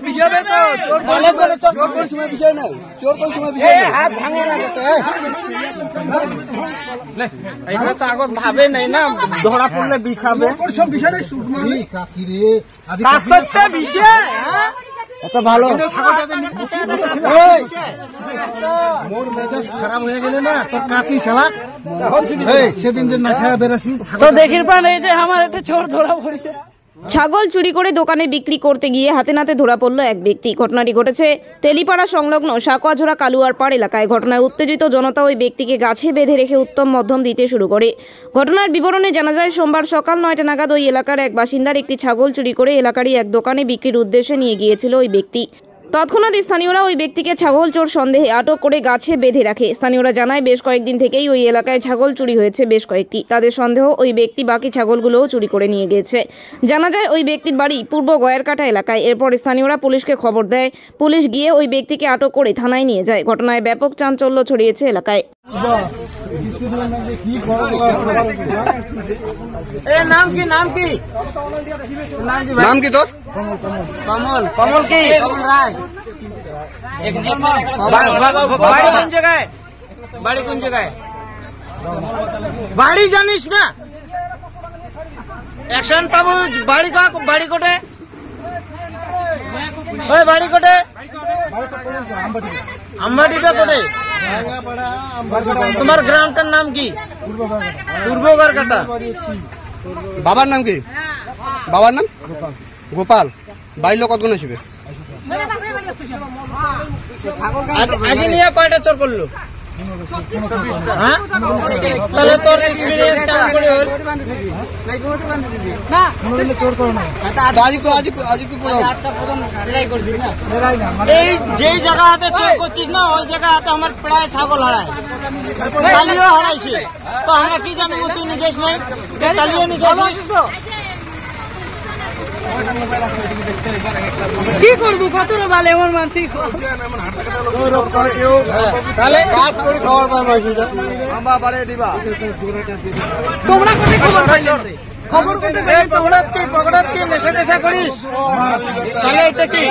বিষয় তো চোর কোন সময় বিষয় নাই, চোর কোন সময় বিষয় নাই, হাত ভাঙে না এটা তো আগত ভাবে নাই না, ধরা পড়লে বিষাবে কোন সব বিষয় নাই। কাকি রে কাজ করতে বিষয় এত ভালো মোর মেজাজ খারাপ হয়ে গেলে না তোর কাকি শালা সেদিন যে না খাওয়া বেরাসিস তো দেখির পান এই যে আমার একটা চোর ধরা পড়েছে। ছাগল চুরি করে দোকানে বিক্রি করতে গিয়ে হাতে নাতে ধরা পড়ল এক ব্যক্তি। ঘটনাটি ঘটেছে তেলিপাড়া সংলগ্ন সাকুয়াঝোড়া কালুয়ারপাড় এলাকায়। ঘটনায় উত্তেজিত জনতা ওই ব্যক্তিকে গাছে বেঁধে রেখে উত্তম মধ্যম দিতে শুরু করে। ঘটনার বিবরণে জানা যায়, সোমবার সকাল ৯টা নাগাদ ওই এলাকার এক বাসিন্দার একটি ছাগল চুরি করে এলাকারই এক দোকানে বিক্রির উদ্দেশ্যে নিয়ে গিয়েছিল ওই ব্যক্তি। তৎক্ষণাৎ স্থানীয়রা ওই ব্যক্তিকে ছাগল চোর সন্দেহে আটক করে গাছে বেঁধে রাখে। স্থানীয়রা জানায়, বেশ কয়েকদিন থেকেই ওই এলাকায় ছাগল চুরি হয়েছে বেশ কয়েকটি। তাদের সন্দেহ ওই ব্যক্তি বাকি ছাগলগুলোও চুরি করে নিয়ে গেছে। জানা যায় ওই ব্যক্তির বাড়ি পূর্ব গয়েরকাটা এলাকায়। এরপর স্থানীয়রা পুলিশকে খবর দেয়। পুলিশ গিয়ে ওই ব্যক্তিকে আটক করে থানায় নিয়ে যায়। ঘটনায় ব্যাপক চাঞ্চল্য ছড়িয়েছে এলাকায়। নাম কি নাম কি নাম কি তোর? কমল। কমল কি রায়? বাড়ি কোন জায়গায়? বাড়ি কোন জায়গায়? বাড়ি জানিস না? অ্যাকশন পাবো। বাড়ি বাড়ি কোটে? ওই বাড়ি কোটে? আমবাড়িটা কোটে? তোমার গ্রামটার নাম কি? পূর্ব গড়কাটা। বাবার নাম কি? বাবার নাম গোপাল। বাড়ির লোক কতক্ষণ আসবে? আগে নিয়ে কয়টা চোর করলো? হ্যাঁ, তাহলে তোর এক্সপিরিয়েন্স কেমন করে হল? এই যেই জায়গাতে চোর করছিস না, ওই জায়গাতে আমার প্রায় ছাগল হারায়, কালিও হারাইছে। তো আমরা কি জানবো তুই নিকেশ নাই? কালিও নিকেশ কি করবো, কত ভালো এমন মানছি তাহলে কাজ করে খাওয়ার পর তোমরা কোথায় খবর পাইলে? খবর কোথায় পাইলে? পকড়াত কি নেশা টেশা করিস? তাহলে এটা কি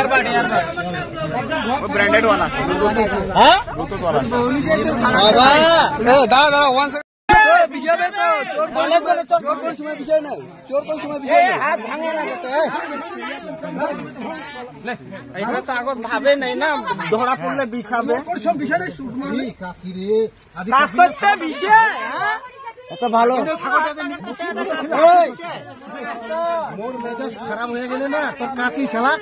ব্র্যান্ডেড ওয়ালা? হ্যাঁ বাবা দাঁড়া দাঁড়া ওয়ান বিষয় তো চোর কোন সময় বিষয় নাই, চোর কোন সময় বিষয় নাই, হাত ভাঙে না এটা তো আগত ভাবে নাই না, ধরা পড়লে বিষাবে কোন সব বিষয় নাই। কাকি রে কাজ করতে বিষয় এত ভালো মোর মেজাজ খারাপ হয়ে গেলে না তোর কাকি শালা